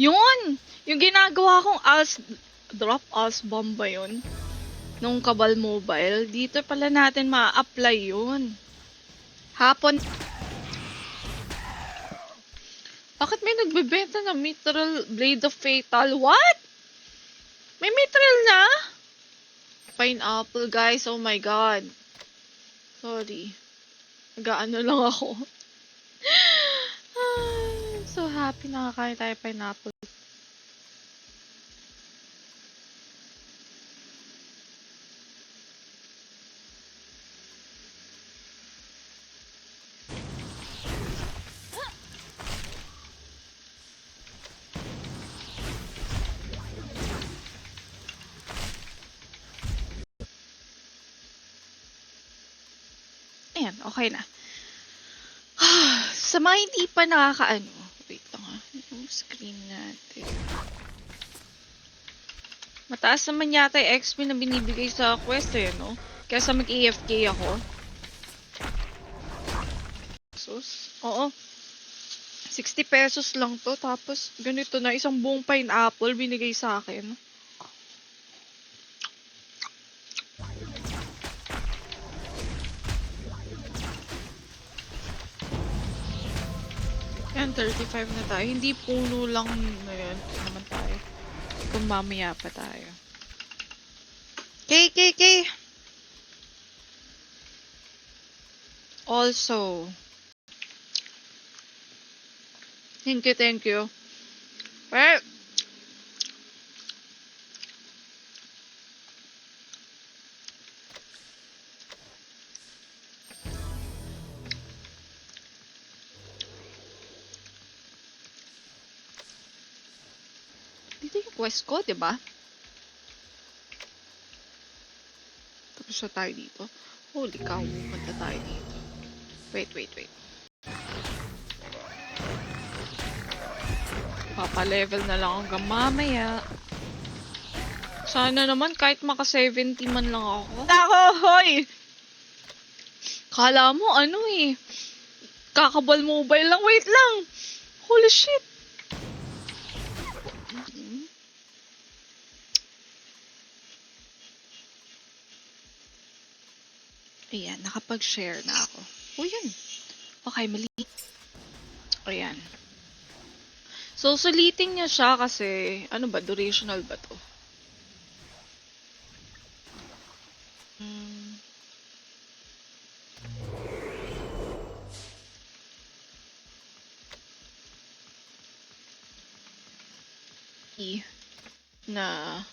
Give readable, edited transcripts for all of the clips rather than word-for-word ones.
Yun! Yung ginagawa kong drop bomb ba yun? Nung Kabal Mobile, dito pala natin ma-apply yun. Hapon. Bakit may nagbebenta ng Mithril Blade of Fatal? What? May Mithril na? Pineapple, guys. Oh my god. Sorry. Nag-ano lang ako. So happy nakakain tayo pineapple. Ayan, okay na. Sa mga hindi pa nakakaano, wait lang ha, yung screen natin. Mataas naman yata yung XP na binibigay sa quest eh, no? Kesa mag-AFK ako. Sus, oo. 60 pesos lang to, tapos ganito na, isang buong pineapple binigay sa akin. Yan, 35 na tayo. Hindi puno lang na yan. Naman tayo. Kung mamaya pa tayo. K. Also. Thank you. Well, dito yung quest ko, diba? Tapos na tayo dito. Holy cow, punta tayo dito. Wait. Papa-level na lang hanggang mamaya. Sana naman kahit maka 70 man lang ako. Ako, hoy! Kala mo ano eh. Kakabal mobile lang. Wait lang! Holy shit! Ayan, nakapag-share na ako. O yun. Okay, mali. Ayan. So, sulitin niya siya kasi, ano ba, durational ba to? Na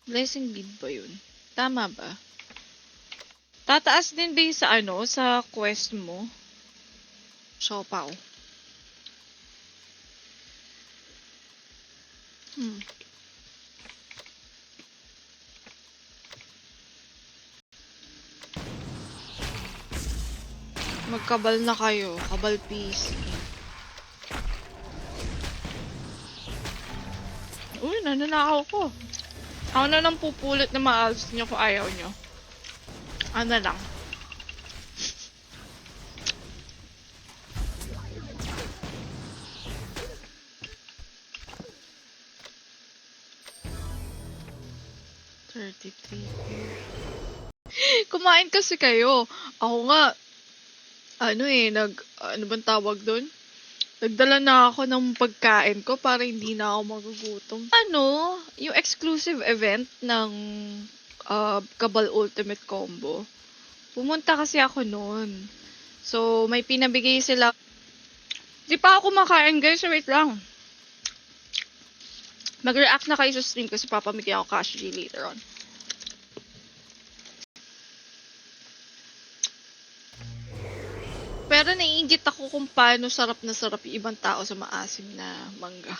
blessing bead ba yun? Tama ba? Tataas din ba sa ano, sa quest mo? Siopaw. Magkabal na kayo. Kabal PC. Uy, nananakaw ko. Ako na lang pupulot na maalas nyo kung ayaw nyo. Ano lang. Kumain kasi kayo. Ako nga, ano bang tawag doon? Nagdala na ako ng pagkain ko para hindi na ako magugutom. Ano, yung exclusive event ng Kabal Ultimate Combo. Pumunta kasi ako noon. So, may pinabigay sila. Di pa ako makain, guys. Wait lang. Mag-react na kayo sa stream kasi papamigay ako cash G later on. Pero naiingit ako kung paano sarap na sarap yung ibang tao sa maasim na mangga.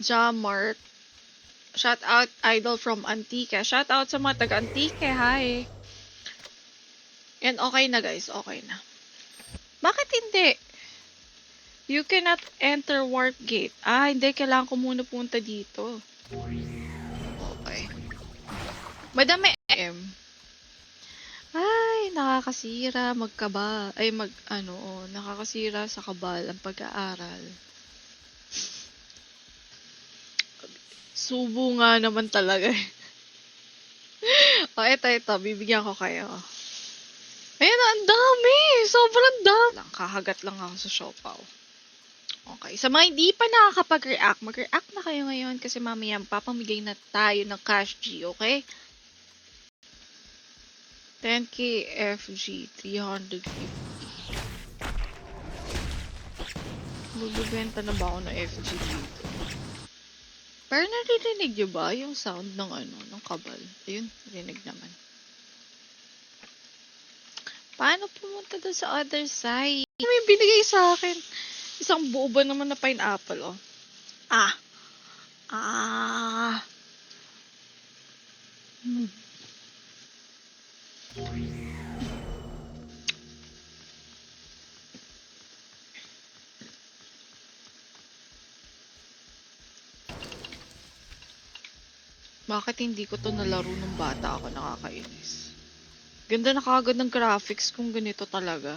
Jamart. Shout out idol from Antique. Shout out sa mga taga Antique. Hi. Yan, okay na guys. Okay na. Bakit hindi? You cannot enter warp gate. Hindi. Kailangan ko muna punta dito. Okay. Madami M. Ay, nakakasira magkaba. Nakakasira sa kabal ang pag-aaral. Subo nga naman talaga eh. O, ito. Bibigyan ko kayo. Ayan na, ang dami! Sobrang dami! Kahagat lang ako sa siopaw. Okay. Sa mga hindi pa nakakapag-react, mag-react na kayo ngayon kasi mamaya papamigay na tayo ng cash G, okay? 10k FG, 350. Magbibenta na ba ako ng FG dito? Pero naririnig nyo ba yung sound ng ng kabal? Ayun, narinig naman. Paano pumunta doon sa other side? May binigay sa akin. Isang buo ba naman na pineapple, oh. Hmm. Bakit hindi ko to nalaro nung bata ako? Nakakainis. Ganda na kagad ng graphics kung ganito talaga.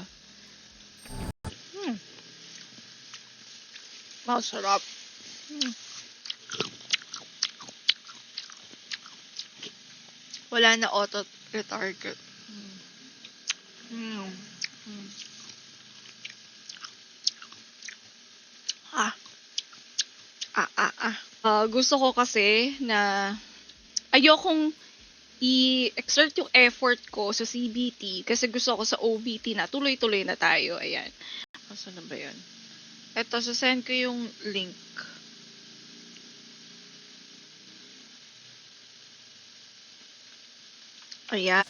Masarap. Wala na auto-retarget. Gusto ko kasi na ayokong i-exert yung effort ko sa CBT kasi gusto ko sa OBT na tuloy-tuloy na tayo. Ayan. Saan na ba yun? Eto, send ko yung link. Ayan.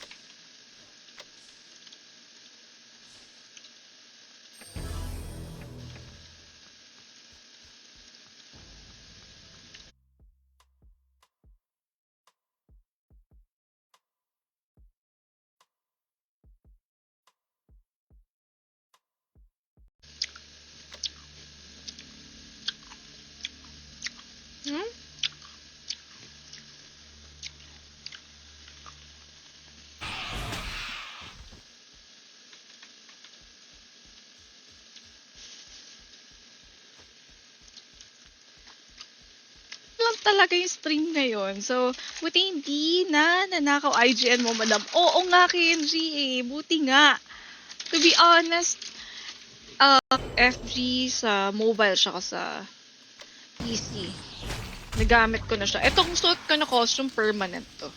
Lang talaga yung stream ngayon. So, buti hindi na nanakaw IGN mo, madam. Oo nga, KNG eh. Buti nga. To be honest, FG sa mobile siya sa PC. Nagamit ko na siya. Etong suot ko na costume, permanent to.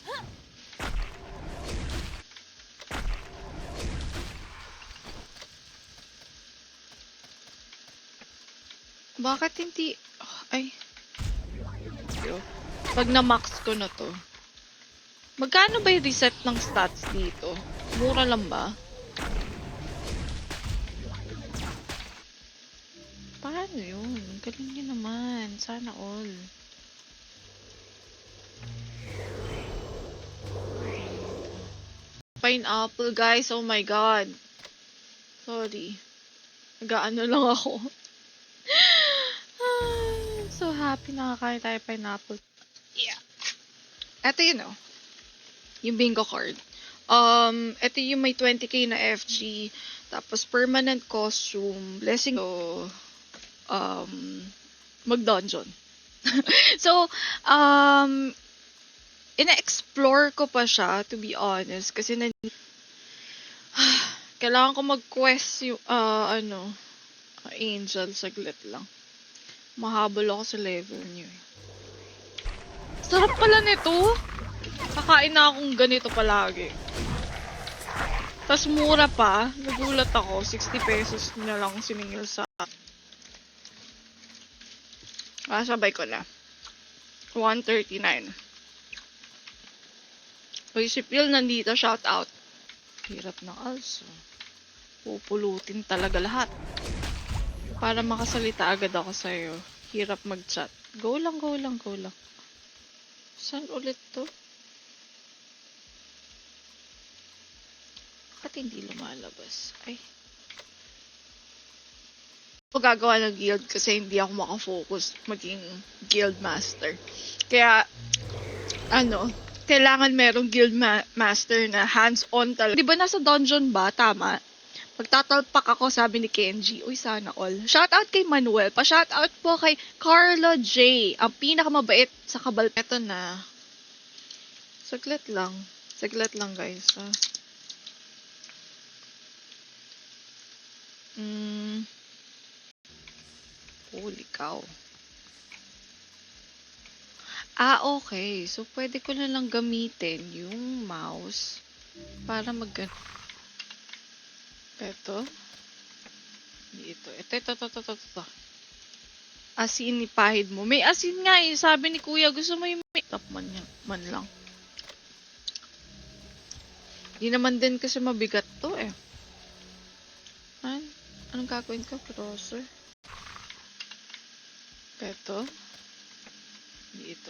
Bakit hindi... Ay. Pag na-max ko na to. Magkano ba yung reset ng stats dito? Mura lang ba? Paano yun? Galing nyo naman. Sana all. Pineapple, guys. Oh my God. Sorry. Nag-ano lang ako. So happy nakakain tayo pineapple. Yeah. Ito yun, oh. Yung bingo card. Ito yung may 20k na FG. Tapos permanent costume. Blessing. So, mag-dungeon. So, ina-explore ko pa siya, to be honest. Kasi kailangan ko mag-quest yung, angel, saglit lang. Mahabol ako sa level niyo. Sarap pala nito. Kakain na akong ganito palagi. Tas mura pa. Nagulat ako. 60 pesos na lang siningil sa... sabay ko na. 139. Uy, si Phil nandito. Shout out. Hirap ng also. Pupulutin talaga lahat. Para makasalita agad ako sa'yo. Hirap mag-chat. Go lang. Saan ulit to? Bakit hindi lumalabas? Ay. Ako gagawa ng guild kasi hindi ako makafocus maging guild master. Kaya, kailangan merong guild master na hands-on talaga. Di ba nasa dungeon ba? Tama. Magtatalpak ako, sabi ni Kenji. Uy, sana all. Shoutout kay Manuel. Pa-shoutout po kay Carlo J. Ang pinakamabait sa kabal. Eto na. Saglit lang. Saglit lang, guys. Holy cow. Okay. So, pwede ko na lang gamitin yung mouse para Ito. Ito. Asin ipahid mo. May asin nga eh. Sabi ni kuya, gusto mo yung may top man lang. Di naman din kasi mabigat to eh. Anong gagawin ko? Crosser. Ito. Ito.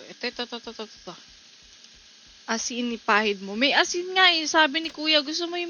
Asin ipahid mo. May asin nga eh. Sabi ni kuya, gusto mo yung